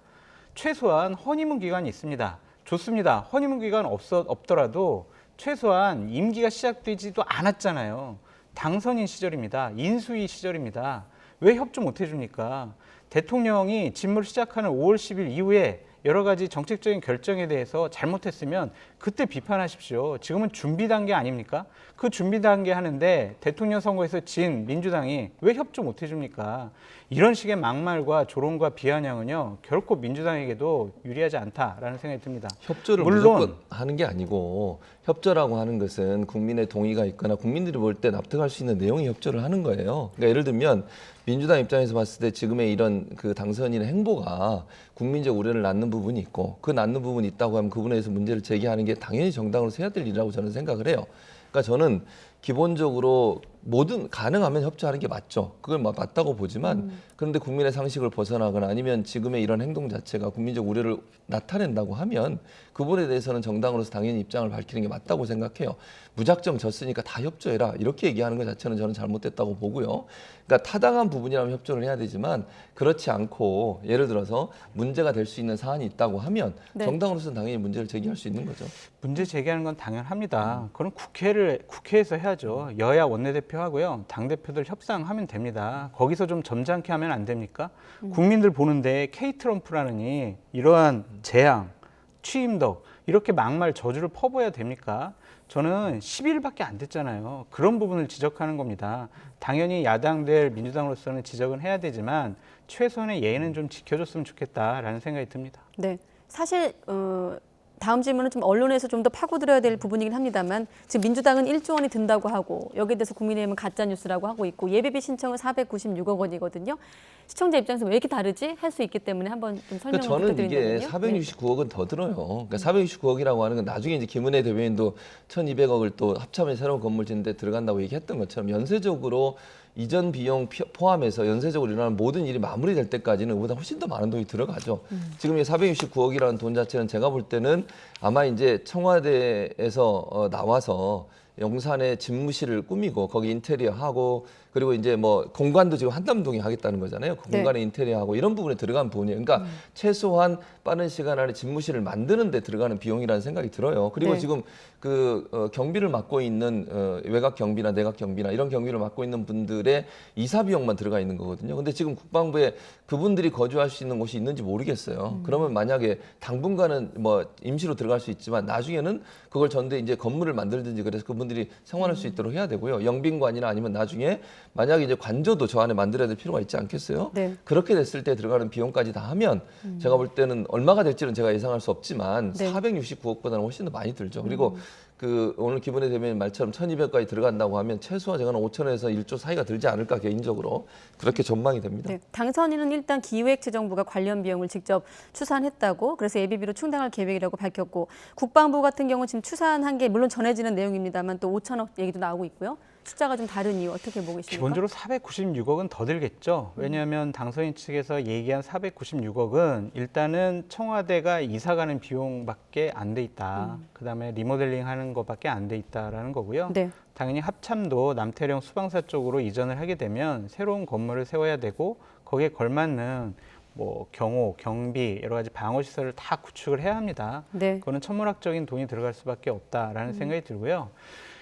최소한 허니문 기간이 있습니다. 좋습니다. 허니문 기간 없더라도 최소한 임기가 시작되지도 않았잖아요. 당선인 시절입니다. 인수위 시절입니다. 왜 협조 못 해줍니까? 대통령이 직무를 시작하는 5월 10일 이후에 여러 가지 정책적인 결정에 대해서 잘못했으면 그때 비판하십시오. 지금은 준비 단계 아닙니까? 그 준비 단계 하는데 대통령 선거에서 진 민주당이 왜 협조 못 해줍니까? 이런 식의 막말과 조롱과 비아냥은요, 결코 민주당에게도 유리하지 않다라는 생각이 듭니다. 협조를 무조건 하는 게 아니고 협조라고 하는 것은 국민의 동의가 있거나 국민들이 볼 때 납득할 수 있는 내용의 협조를 하는 거예요. 그러니까 예를 들면 민주당 입장에서 봤을 때 지금의 이런 그 당선인의 행보가 국민적 우려를 낳는 부분이 있고 그 낳는 부분이 있다고 하면 그 부분에 대해서 문제를 제기하는 게 당연히 정당으로서 해야 될 일이라고 저는 생각을 해요. 그러니까 저는 기본적으로 뭐든 가능하면 협조하는 게 맞죠. 그걸 맞다고 보지만 그런데 국민의 상식을 벗어나거나 아니면 지금의 이런 행동 자체가 국민적 우려를 나타낸다고 하면 그 부분에 대해서는 정당으로서 당연히 입장을 밝히는 게 맞다고 생각해요. 무작정 졌으니까 다 협조해라 이렇게 얘기하는 것 자체는 저는 잘못됐다고 보고요. 그러니까 타당한 부분이라면 협조를 해야 되지만 그렇지 않고 예를 들어서 문제가 될 수 있는 사안이 있다고 하면 네. 정당으로서는 당연히 문제를 제기할 수 있는 거죠. 문제 제기하는 건 당연합니다. 그건 국회에서 해야죠. 여야 원내대표하고요, 당대표들 협상하면 됩니다. 거기서 좀 점잖게 하면 안 됩니까? 국민들 보는데 K-트럼프라느니 이러한 재앙, 취임덕 이렇게 막말 저주를 퍼부어야 됩니까? 저는 10일밖에 안 됐잖아요. 그런 부분을 지적하는 겁니다. 당연히 야당들 민주당으로서는 지적은 해야 되지만 최소한의 예의는 좀 지켜줬으면 좋겠다라는 생각이 듭니다. 네, 사실 다음 질문은 좀 언론에서 좀 더 파고들어야 될 부분이긴 합니다만 지금 민주당은 1조 원이 든다고 하고 여기에 대해서 국민의힘은 가짜 뉴스라고 하고 있고 예비비 신청은 496억 원이거든요. 시청자 입장에서 왜 이렇게 다르지? 할 수 있기 때문에 한번 좀 설명을 부탁드린다면요. 저는 이게 469억은 더 들어요. 그러니까 469억이라고 하는 건 나중에 이제 김은혜 대변인도 1,200억을 또 합참에 새로운 건물 짓는데 들어간다고 얘기했던 것처럼 연쇄적으로 이전 비용 포함해서 연쇄적으로 일어나는 모든 일이 마무리될 때까지는 그보다 훨씬 더 많은 돈이 들어가죠. 지금 이 469억이라는 돈 자체는 제가 볼 때는 아마 이제 청와대에서 나와서 용산에 집무실을 꾸미고 거기 인테리어 하고 그리고 이제 뭐 공간도 지금 한남동에 하겠다는 거잖아요. 그 공간에 네. 인테리어하고 이런 부분에 들어간 부분이에요. 그러니까 최소한 빠른 시간 안에 집무실을 만드는 데 들어가는 비용이라는 생각이 들어요. 그리고 네. 지금 그 경비를 맡고 있는 외곽 경비나 내각 경비나 이런 경비를 맡고 있는 분들의 이사 비용만 들어가 있는 거거든요. 근데 지금 국방부에 그분들이 거주할 수 있는 곳이 있는지 모르겠어요. 그러면 만약에 당분간은 뭐 임시로 들어갈 수 있지만 나중에는 그걸 전대 이제 건물을 만들든지 그래서 그분들이 생활할 수 있도록 해야 되고요. 영빈관이나 아니면 나중에 만약에 이제 관저도 저 안에 만들어야 될 필요가 있지 않겠어요? 네. 그렇게 됐을 때 들어가는 비용까지 다 하면 제가 볼 때는 얼마가 될지는 제가 예상할 수 없지만 네. 469억보다는 훨씬 더 많이 들죠. 그리고 그 오늘 기본의 대변인 말처럼 1,200까지 들어간다고 하면 최소한 제가 5천에서 1조 사이가 들지 않을까 개인적으로 그렇게 전망이 됩니다. 네, 당선인은 일단 기획재정부가 관련 비용을 직접 추산했다고 그래서 예비비로 충당할 계획이라고 밝혔고 국방부 같은 경우는 지금 추산한 게 물론 전해지는 내용입니다만 또 5천억 얘기도 나오고 있고요. 숫자가 좀 다른 이유 어떻게 보고 계십니까? 기본적으로 496억은 더 들겠죠. 왜냐하면 당선인 측에서 얘기한 496억은 일단은 청와대가 이사 가는 비용밖에 안 돼 있다. 그다음에 리모델링 하는 것밖에 안 돼 있다라는 거고요. 네. 당연히 합참도 남태령 수방사 쪽으로 이전을 하게 되면 새로운 건물을 세워야 되고 거기에 걸맞는 뭐 경호, 경비, 여러 가지 방어 시설을 다 구축을 해야 합니다. 네. 그거는 천문학적인 돈이 들어갈 수밖에 없다라는 생각이 들고요.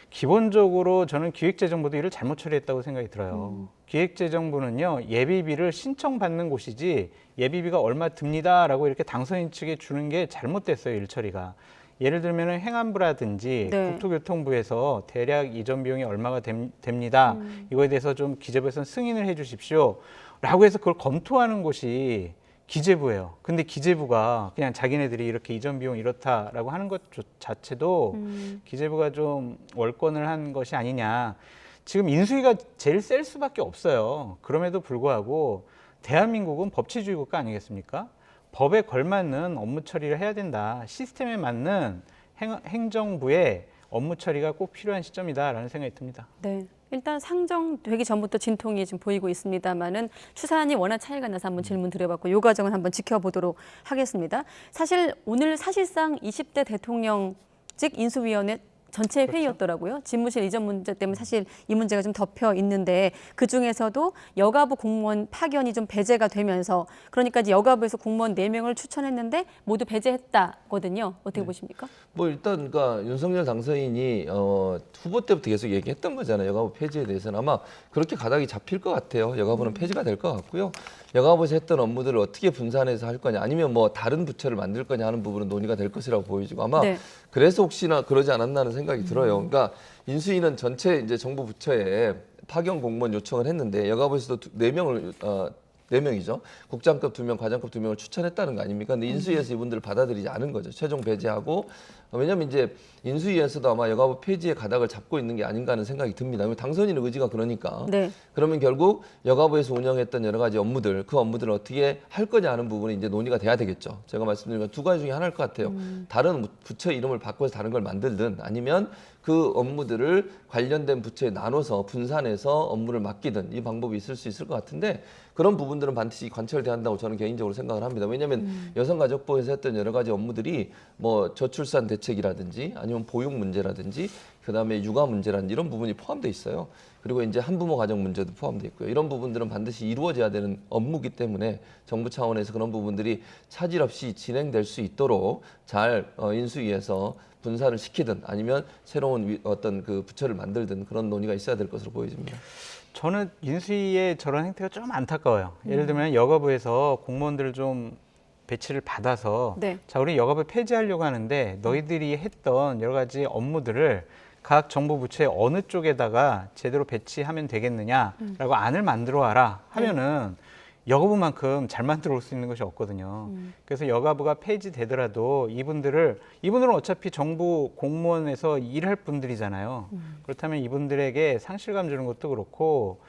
기본적으로 저는 기획재정부도 일을 잘못 처리했다고 생각이 들어요. 기획재정부는요, 예비비를 신청받는 곳이지 예비비가 얼마 듭니다라고 이렇게 당선인 측에 주는 게 잘못됐어요, 일 처리가. 예를 들면 행안부라든지 네. 국토교통부에서 대략 이전 비용이 얼마가 됩니다. 이거에 대해서 좀 기재부에서 승인을 해 주십시오. 라고 해서 그걸 검토하는 곳이 기재부예요. 근데 기재부가 그냥 자기네들이 이렇게 이전 비용 이렇다라고 하는 것 자체도 기재부가 좀 월권을 한 것이 아니냐. 지금 인수위가 제일 셀 수밖에 없어요. 그럼에도 불구하고 대한민국은 법치주의 국가 아니겠습니까? 법에 걸맞는 업무 처리를 해야 된다. 시스템에 맞는 행정부의 업무 처리가 꼭 필요한 시점이다라는 생각이 듭니다. 네. 일단 상정되기 전부터 진통이 지금 보이고 있습니다만은 추산이 워낙 차이가 나서 한번 질문 드려봤고 이 과정을 한번 지켜보도록 하겠습니다. 사실 오늘 사실상 20대 대통령직 인수위원회 전체 회의였더라고요. 집무실 이전 문제 때문에 사실 이 문제가 좀 덮여 있는데 그중에서도 여가부 공무원 파견이 좀 배제가 되면서 그러니까 이제 여가부에서 공무원 4명을 추천했는데 모두 배제했다거든요. 어떻게 보십니까? 뭐 일단 그러니까 윤석열 당선인이 후보 때부터 계속 얘기했던 거잖아요. 여가부 폐지에 대해서는 아마 그렇게 가닥이 잡힐 것 같아요. 여가부는 폐지가 될 것 같고요. 여가부에서 했던 업무들을 어떻게 분산해서 할 거냐 아니면 뭐 다른 부처를 만들 거냐 하는 부분은 논의가 될 것이라고 보여지고 아마 네. 그래서 혹시나 그러지 않았나 하는 생각이 들어요. 그러니까 인수위는 전체 이제 정부 부처에 파견 공무원 요청을 했는데 여가부에서도 4명이죠. 국장급 2명, 과장급 2명을 추천했다는 거 아닙니까? 근데 인수위에서 이분들을 받아들이지 않은 거죠. 최종 배제하고 왜냐하면 이제 인수위에서도 아마 여가부 폐지의 가닥을 잡고 있는 게 아닌가 하는 생각이 듭니다. 당선인의 의지가 그러니까. 네. 그러면 결국 여가부에서 운영했던 여러 가지 업무들, 그 업무들을 어떻게 할 거냐 하는 부분이 이제 논의가 돼야 되겠죠. 제가 말씀드린 건 2가지 중에 하나일 것 같아요. 다른 부처 이름을 바꿔서 다른 걸 만들든 아니면 그 업무들을 관련된 부처에 나눠서 분산해서 업무를 맡기든 이 방법이 있을 수 있을 것 같은데 그런 부분들은 반드시 관철돼야 한다고 저는 개인적으로 생각을 합니다. 왜냐하면 여성가족부에서 했던 여러 가지 업무들이 뭐 저출산 대책이라든지 아니면 보육 문제라든지 그다음에 육아 문제라든지 이런 부분이 포함되어 있어요. 그리고 이제 한부모 가정 문제도 포함되어 있고요. 이런 부분들은 반드시 이루어져야 되는 업무이기 때문에 정부 차원에서 그런 부분들이 차질 없이 진행될 수 있도록 잘 인수위에서 분산을 시키든 아니면 새로운 어떤 그 부처를 만들든 그런 논의가 있어야 될 것으로 보여집니다. 저는 인수위의 저런 행태가 좀 안타까워요. 예를 들면 여가부에서 공무원들을 좀 배치를 받아서 네. 자 우리 여가부 폐지하려고 하는데 너희들이 했던 여러 가지 업무들을 각 정부 부처의 어느 쪽에다가 제대로 배치하면 되겠느냐라고 안을 만들어 와라 하면은 여가부만큼 잘 만들어 올 수 있는 것이 없거든요. 그래서 여가부가 폐지되더라도 이분들은 어차피 정부 공무원에서 일할 분들이잖아요. 그렇다면 이분들에게 상실감 주는 것도 그렇고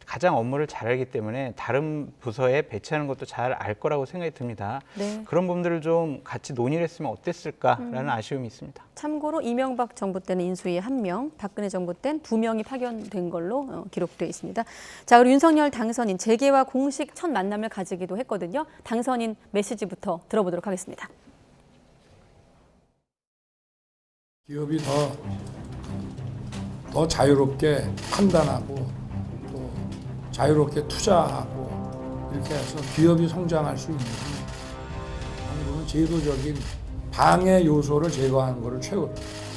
가장 업무를 잘 알기 때문에 다른 부서에 배치하는 것도 잘 알 거라고 생각이 듭니다. 네. 그런 부분들을 좀 같이 논의를 했으면 어땠을까라는 아쉬움이 있습니다. 참고로 이명박 정부 때는 인수위에 1명, 박근혜 정부 때는 2명이 파견된 걸로 기록되어 있습니다. 자, 그리고 윤석열 당선인 재계와 공식 첫 만남을 가지기도 했거든요. 당선인 메시지부터 들어보도록 하겠습니다. 기업이 더 자유롭게 판단하고 또 자유롭게 투자하고 이렇게 해서 기업이 성장할 수 있는 그런 제도적인 방해 요소를 제거하는 것을 최고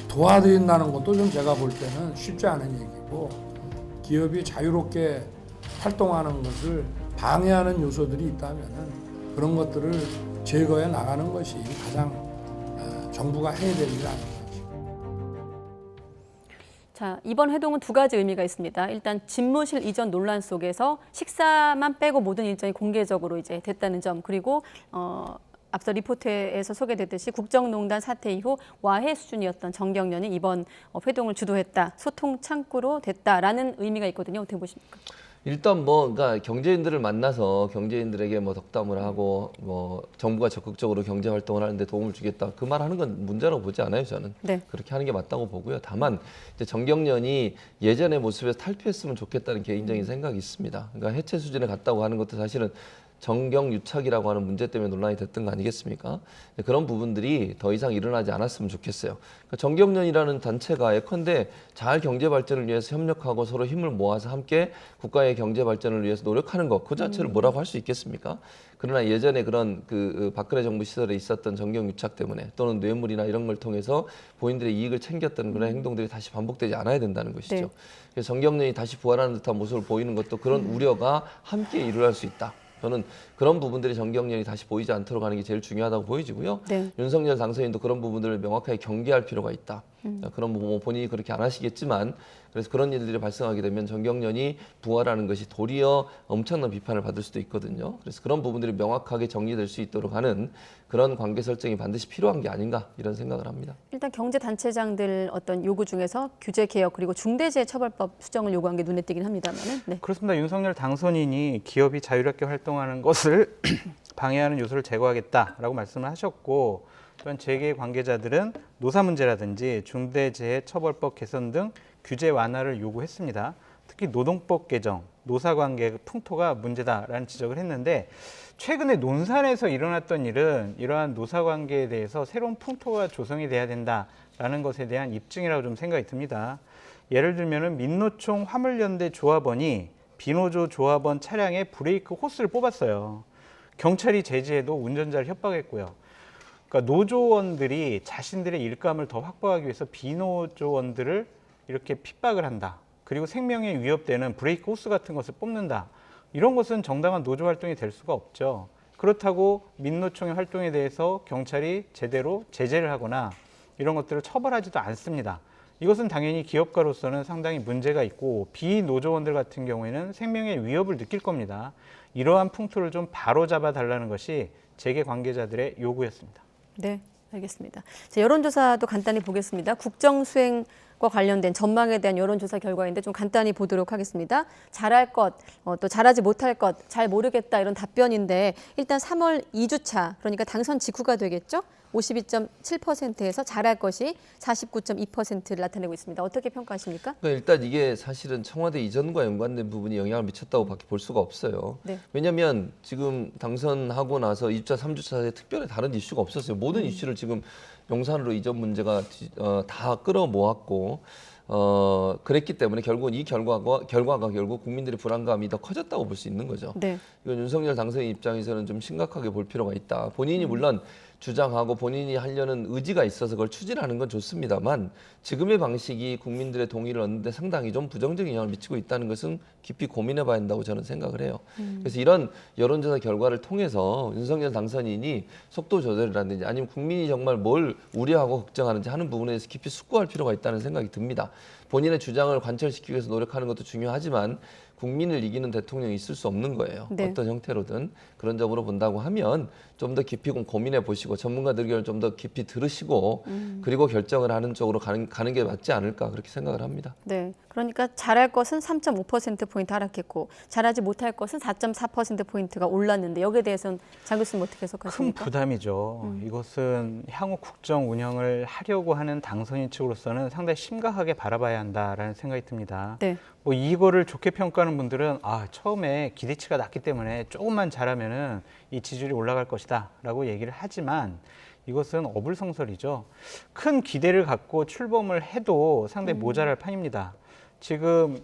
도와드린다는 것도 좀 제가 볼 때는 쉽지 않은 얘기고 기업이 자유롭게 활동하는 것을 방해하는 요소들이 있다면 그런 것들을 제거해 나가는 것이 가장 정부가 해야 될 일 아닙니까? 자, 이번 회동은 2가지 의미가 있습니다. 일단 집무실 이전 논란 속에서 식사만 빼고 모든 일정이 공개적으로 이제 됐다는 점, 그리고 앞서 리포트에서 소개됐듯이 국정농단 사태 이후 와해 수준이었던 정경련이 이번 회동을 주도했다, 소통 창구로 됐다라는 의미가 있거든요. 어떻게 보십니까? 일단 그러니까 경제인들을 만나서 경제인들에게 덕담을 하고 정부가 적극적으로 경제 활동을 하는데 도움을 주겠다 그 말 하는 건 문제라고 보지 않아요. 저는 네. 그렇게 하는 게 맞다고 보고요. 다만 이제 정경련이 예전의 모습에서 탈피했으면 좋겠다는 개인적인 생각이 있습니다. 그러니까 해체 수준에 갔다고 하는 것도 사실은 정경유착이라고 하는 문제 때문에 논란이 됐던 거 아니겠습니까? 그런 부분들이 더 이상 일어나지 않았으면 좋겠어요. 그러니까 정경련이라는 단체가 예컨대 잘 경제 발전을 위해서 협력하고 서로 힘을 모아서 함께 국가의 경제 발전을 위해서 노력하는 것 그 자체를 뭐라고 할 수 있겠습니까? 그러나 예전에 그런 그 박근혜 정부 시절에 있었던 정경유착 때문에 또는 뇌물이나 이런 걸 통해서 본인들의 이익을 챙겼던 그런 행동들이 다시 반복되지 않아야 된다는 것이죠. 네. 그래서 정경련이 다시 부활하는 듯한 모습을 보이는 것도 그런 우려가 함께 일어날 수 있다. 저는 그런 부분들이 정경련이 다시 보이지 않도록 하는 게 제일 중요하다고 보여지고요. 네. 윤석열 당선인도 그런 부분들을 명확하게 경계할 필요가 있다. 그런 부분 본인이 그렇게 안 하시겠지만 그래서 그런 일들이 발생하게 되면 정경련이 부활하는 것이 도리어 엄청난 비판을 받을 수도 있거든요. 그래서 그런 부분들이 명확하게 정리될 수 있도록 하는 그런 관계 설정이 반드시 필요한 게 아닌가 이런 생각을 합니다. 일단 경제단체장들 어떤 요구 중에서 규제 개혁 그리고 중대재해처벌법 수정을 요구한 게 눈에 띄긴 합니다만은. 네. 그렇습니다. 윤석열 당선인이 기업이 자유롭게 활동하는 것을 방해하는 요소를 제거하겠다라고 말씀을 하셨고 또한 재계 관계자들은 노사 문제라든지 중대재해처벌법 개선 등 규제 완화를 요구했습니다. 특히 노동법 개정, 노사관계 풍토가 문제다라는 지적을 했는데 최근에 논산에서 일어났던 일은 이러한 노사관계에 대해서 새로운 풍토가 조성이 돼야 된다라는 것에 대한 입증이라고 좀 생각이 듭니다. 예를 들면은 민노총 화물연대 조합원이 비노조 조합원 차량에 브레이크 호스를 뽑았어요. 경찰이 제지해도 운전자를 협박했고요. 그러니까 노조원들이 자신들의 일감을 더 확보하기 위해서 비노조원들을 이렇게 핍박을 한다. 그리고 생명에 위협되는 브레이크 호스 같은 것을 뽑는다. 이런 것은 정당한 노조 활동이 될 수가 없죠. 그렇다고 민노총의 활동에 대해서 경찰이 제대로 제재를 하거나 이런 것들을 처벌하지도 않습니다. 이것은 당연히 기업가로서는 상당히 문제가 있고 비노조원들 같은 경우에는 생명의 위협을 느낄 겁니다. 이러한 풍토를 좀 바로잡아 달라는 것이 재계 관계자들의 요구였습니다. 네, 알겠습니다. 자, 여론조사도 간단히 보겠습니다. 국정수행과 관련된 전망에 대한 여론조사 결과인데 좀 간단히 보도록 하겠습니다. 잘할 것, 또 잘하지 못할 것, 잘 모르겠다 이런 답변인데 일단 3월 2주차, 그러니까 당선 직후가 되겠죠? 52.7%에서 잘할 것이 49.2%를 나타내고 있습니다. 어떻게 평가하십니까? 일단 이게 사실은 청와대 이전과 연관된 부분이 영향을 미쳤다고 밖에 볼 수가 없어요. 네. 왜냐하면 지금 당선하고 나서 2주차, 3주차에 특별히 다른 이슈가 없었어요. 모든 이슈를 지금 용산으로 이전 문제가 다 끌어모았고 그랬기 때문에 결국은 이 결과가 결국 국민들의 불안감이 더 커졌다고 볼 수 있는 거죠. 네. 이건 윤석열 당선인 입장에서는 좀 심각하게 볼 필요가 있다. 본인이 물론 주장하고 본인이 하려는 의지가 있어서 그걸 추진하는 건 좋습니다만 지금의 방식이 국민들의 동의를 얻는 데 상당히 좀 부정적인 영향을 미치고 있다는 것은 깊이 고민해 봐야 한다고 저는 생각을 해요. 그래서 이런 여론조사 결과를 통해서 윤석열 당선인이 속도 조절이라든지 아니면 국민이 정말 뭘 우려하고 걱정하는지 하는 부분에 대해서 깊이 숙고할 필요가 있다는 생각이 듭니다. 본인의 주장을 관철시키기 위해서 노력하는 것도 중요하지만 국민을 이기는 대통령이 있을 수 없는 거예요. 네. 어떤 형태로든 그런 점으로 본다고 하면 좀 더 깊이 고민해 보시고 전문가들 의견을 좀 더 깊이 들으시고 그리고 결정을 하는 쪽으로 가는 게 맞지 않을까 그렇게 생각을 합니다. 네, 그러니까 잘할 것은 3.5%포인트 하락했고 잘하지 못할 것은 4.4%포인트가 올랐는데 여기에 대해서는 장 교수님 어떻게 큰 해석하십니까? 부담이죠. 이것은 향후 국정 운영을 하려고 하는 당선인 측으로서는 상당히 심각하게 바라봐야 한다라는 생각이 듭니다. 네. 뭐 이거를 좋게 평가하는 분들은 처음에 기대치가 낮기 때문에 조금만 잘하면은 이 지지율이 올라갈 것이다라고 얘기를 하지만 이것은 어불성설이죠. 큰 기대를 갖고 출범을 해도 상당히 모자랄 판입니다. 지금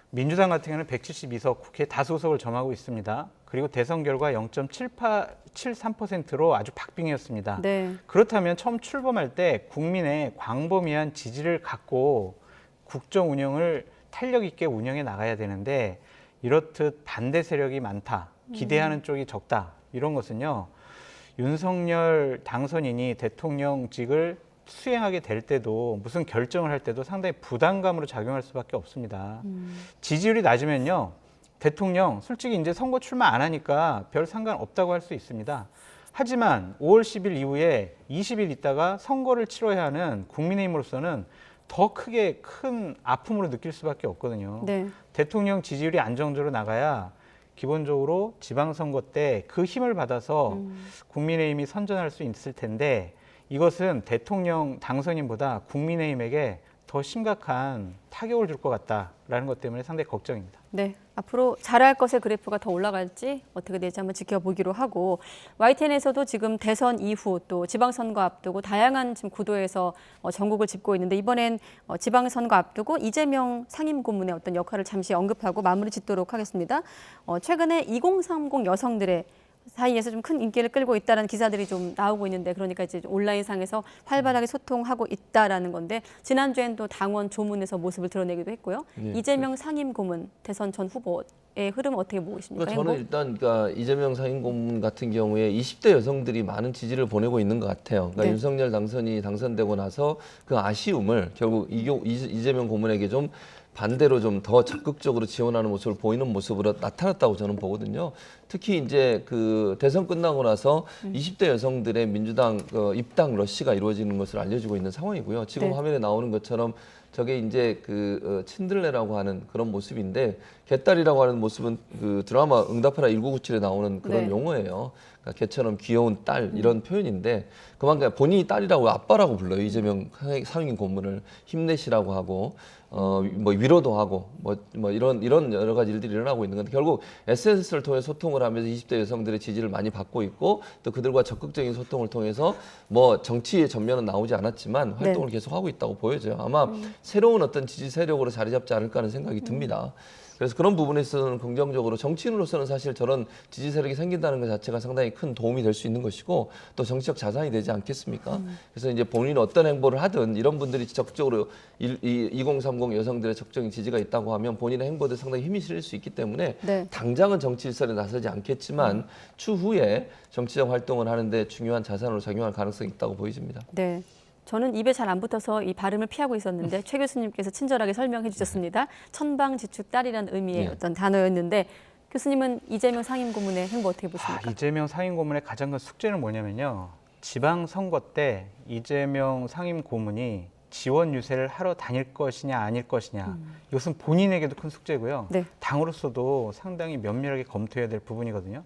민주당 같은 경우는 172석 국회 다수석을 점하고 있습니다. 그리고 대선 결과 0.73%로 아주 박빙이었습니다. 네. 그렇다면 처음 출범할 때 국민의 광범위한 지지를 갖고 국정 운영을 탄력 있게 운영해 나가야 되는데 이렇듯 반대 세력이 많다, 기대하는 쪽이 적다 이런 것은요 윤석열 당선인이 대통령직을 수행하게 될 때도 무슨 결정을 할 때도 상당히 부담감으로 작용할 수밖에 없습니다. 지지율이 낮으면요 대통령 솔직히 이제 선거 출마 안 하니까 별 상관없다고 할 수 있습니다. 하지만 5월 10일 이후에 20일 있다가 선거를 치러야 하는 국민의힘으로서는 더 크게 큰 아픔으로 느낄 수밖에 없거든요. 네. 대통령 지지율이 안정적으로 나가야 기본적으로 지방선거 때 그 힘을 받아서 국민의힘이 선전할 수 있을 텐데 이것은 대통령 당선인보다 국민의힘에게 더 심각한 타격을 줄 것 같다라는 것 때문에 상당히 걱정입니다. 네, 앞으로 잘할 것의 그래프가 더 올라갈지 어떻게 될지 한번 지켜보기로 하고 YTN에서도 지금 대선 이후 또 지방선거 앞두고 다양한 지금 구도에서 전국을 짚고 있는데 이번엔 지방선거 앞두고 이재명 상임고문의 어떤 역할을 잠시 언급하고 마무리 짓도록 하겠습니다. 최근에 2030 여성들의 사이에서 좀 큰 인기를 끌고 있다는 기사들이 좀 나오고 있는데, 그러니까 이제 온라인상에서 활발하게 소통하고 있다라는 건데, 지난주엔 또 당원 조문에서 모습을 드러내기도 했고요. 네. 이재명 상임고문 대선 전 후보의 흐름 어떻게 보고 있습니까? 그러니까 저는 일단 이재명 상임고문 같은 경우에 20대 여성들이 많은 지지를 보내고 있는 것 같아요. 그러니까 네. 윤석열 당선이 당선되고 나서 그 아쉬움을 결국 이재명 고문에게 좀 반대로 좀 더 적극적으로 지원하는 모습을 보이는 모습으로 나타났다고 저는 보거든요. 특히 이제 그 대선 끝나고 나서 20대 여성들의 민주당 입당 러시가 이루어지는 것을 알려지고 있는 상황이고요. 지금 네. 화면에 나오는 것처럼 저게 이제 친들레라고 하는 그런 모습인데, 개딸이라고 하는 모습은 그 드라마 응답하라 1997에 나오는 그런 네. 용어예요. 그러니까 개처럼 귀여운 딸 이런 표현인데, 그만큼 본인이 딸이라고 아빠라고 불러요. 이재명 상임 고문을 힘내시라고 하고 뭐 위로도 하고 뭐 이런 여러 가지 일들이 일어나고 있는 건데, 결국 SNS를 통해 소통을 하면서 20대 여성들의 지지를 많이 받고 있고, 또 그들과 적극적인 소통을 통해서 뭐 정치의 전면은 나오지 않았지만 활동을 계속 하고 있다고 보여져요. 아마 새로운 어떤 지지 세력으로 자리 잡지 않을까 하는 생각이 듭니다. 그래서 그런 부분에 있어서는 긍정적으로, 정치인으로서는 사실 저런 지지 세력이 생긴다는 것 자체가 상당히 큰 도움이 될 수 있는 것이고, 또 정치적 자산이 되지 않겠습니까? 그래서 이제 본인이 어떤 행보를 하든 이런 분들이 적극적으로 2030 여성들의 적극적인 지지가 있다고 하면 본인의 행보에 상당히 힘이 실릴 수 있기 때문에 네. 당장은 정치 일선에 나서지 않겠지만 추후에 정치적 활동을 하는데 중요한 자산으로 작용할 가능성이 있다고 보여집니다. 네. 저는 입에 잘 안 붙어서 이 발음을 피하고 있었는데 최 교수님께서 친절하게 설명해 주셨습니다. 천방지축딸이라는 의미의 네. 어떤 단어였는데, 교수님은 이재명 상임고문의 행보 어떻게 보십니까? 이재명 상임고문의 가장 큰 숙제는 뭐냐면요. 지방선거 때 이재명 상임고문이 지원 유세를 하러 다닐 것이냐 아닐 것이냐, 이것은 본인에게도 큰 숙제고요. 네. 당으로서도 상당히 면밀하게 검토해야 될 부분이거든요.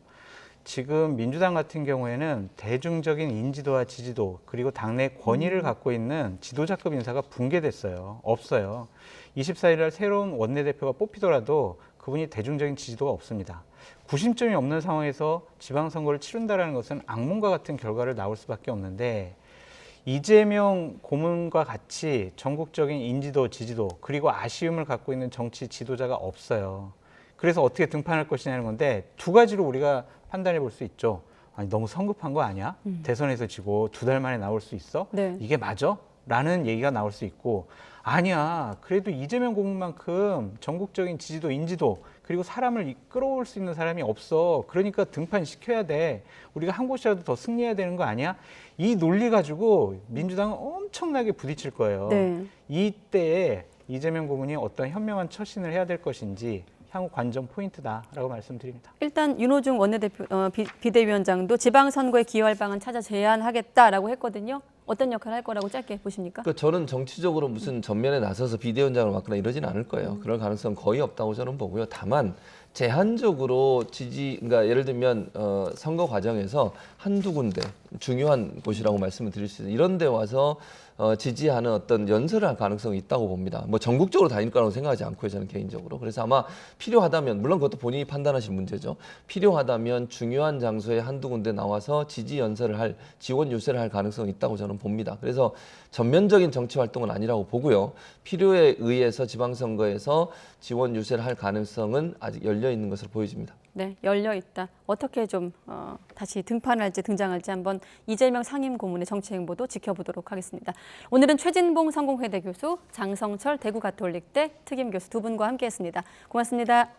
지금 민주당 같은 경우에는 대중적인 인지도와 지지도, 그리고 당내 권위를 갖고 있는 지도자급 인사가 붕괴됐어요. 없어요. 24일 날 새로운 원내대표가 뽑히더라도 그분이 대중적인 지지도가 없습니다. 구심점이 없는 상황에서 지방선거를 치른다는 것은 악몽과 같은 결과를 낳을 수밖에 없는데, 이재명 고문과 같이 전국적인 인지도, 지지도, 그리고 아쉬움을 갖고 있는 정치 지도자가 없어요. 그래서 어떻게 등판할 것이냐는 건데, 두 가지로 우리가 판단해 볼 수 있죠. 아니, 너무 성급한 거 아니야? 대선에서 지고 2달 만에 나올 수 있어? 네. 이게 맞아? 라는 얘기가 나올 수 있고, 아니야, 그래도 이재명 고문만큼 전국적인 지지도, 인지도, 그리고 사람을 끌어올 수 있는 사람이 없어. 그러니까 등판시켜야 돼. 우리가 한 곳이라도 더 승리해야 되는 거 아니야? 이 논리 가지고 민주당은 엄청나게 부딪힐 거예요. 네. 이때에 이재명 고문이 어떤 현명한 처신을 해야 될 것인지 향후 관전 포인트다라고 말씀드립니다. 일단 윤호중 원내대표 비대위원장도 지방선거에 기여할 방안 찾아 제안하겠다라고 했거든요. 어떤 역할을 할 거라고 짧게 보십니까? 그러니까 저는 정치적으로 무슨 전면에 나서서 비대위원장을 맡거나 이러진 않을 거예요. 그럴 가능성 거의 없다고 저는 보고요. 다만 제한적으로 그러니까 예를 들면 선거 과정에서 한두 군데 중요한 곳이라고 말씀을 드릴 수 있는 이런 데 와서 지지하는 어떤 연설을 할 가능성이 있다고 봅니다. 뭐 전국적으로 다닐 거라고 생각하지 않고요, 저는 개인적으로. 그래서 아마 필요하다면, 물론 그것도 본인이 판단하실 문제죠. 필요하다면 중요한 장소에 한두 군데 나와서 지지 연설을 할, 지원 유세를 할 가능성이 있다고 저는 봅니다. 그래서 전면적인 정치 활동은 아니라고 보고요. 필요에 의해서 지방선거에서 지원 유세를 할 가능성은 아직 열려 있는 것으로 보여집니다. 네, 열려 있다. 어떻게 좀 다시 등판할지 등장할지 한번 이재명 상임고문의 정치 행보도 지켜보도록 하겠습니다. 오늘은 최진봉 성공회대 교수, 장성철 대구가톨릭대 특임 교수 두 분과 함께했습니다. 고맙습니다.